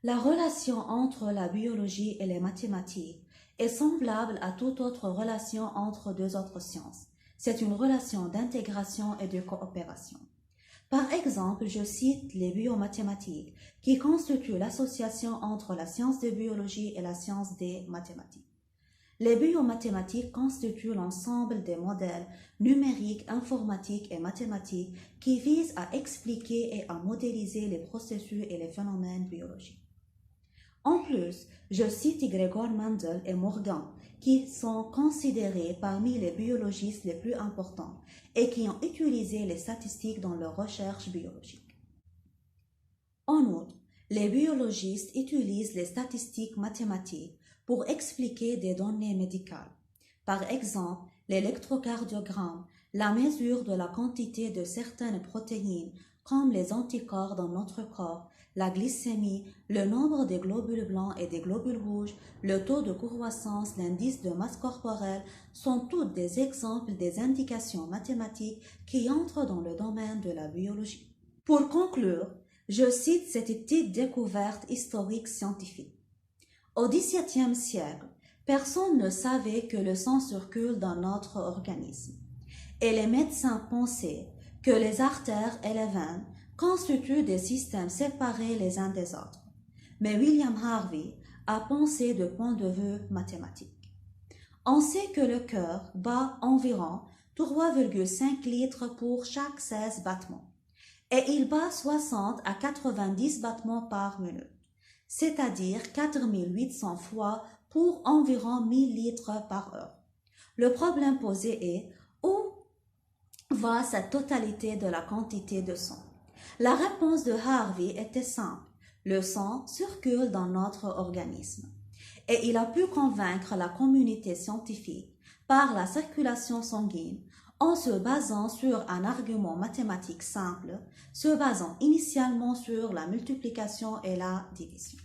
La relation entre la biologie et les mathématiques est semblable à toute autre relation entre deux autres sciences. C'est une relation d'intégration et de coopération. Par exemple, je cite les biomathématiques, qui constituent l'association entre la science de biologie et la science des mathématiques. Les biomathématiques constituent l'ensemble des modèles numériques, informatiques et mathématiques qui visent à expliquer et à modéliser les processus et les phénomènes biologiques. En plus, je cite Gregor Mendel et Morgan, qui sont considérés parmi les biologistes les plus importants et qui ont utilisé les statistiques dans leurs recherches biologiques. En outre, les biologistes utilisent les statistiques mathématiques pour expliquer des données médicales. Par exemple, l'électrocardiogramme, la mesure de la quantité de certaines protéines comme les anticorps dans notre corps, la glycémie, le nombre des globules blancs et des globules rouges, le taux de croissance, l'indice de masse corporelle sont toutes des exemples des indications mathématiques qui entrent dans le domaine de la biologie. Pour conclure, je cite cette petite découverte historique scientifique. Au XVIIe siècle, personne ne savait que le sang circule dans notre organisme. Et les médecins pensaient que les artères et les veines constituent des systèmes séparés les uns des autres. Mais William Harvey a pensé de point de vue mathématique. On sait que le cœur bat environ 3,5 litres pour chaque 16 battements. Et il bat 60 à 90 battements par minute, c'est-à-dire 4800 fois pour environ 1000 litres par heure. Le problème posé est où va cette totalité de la quantité de sang? La réponse de Harvey était simple. Le sang circule dans notre organisme. Et il a pu convaincre la communauté scientifique par la circulation sanguine en se basant sur un argument mathématique simple, se basant initialement sur la multiplication et la division.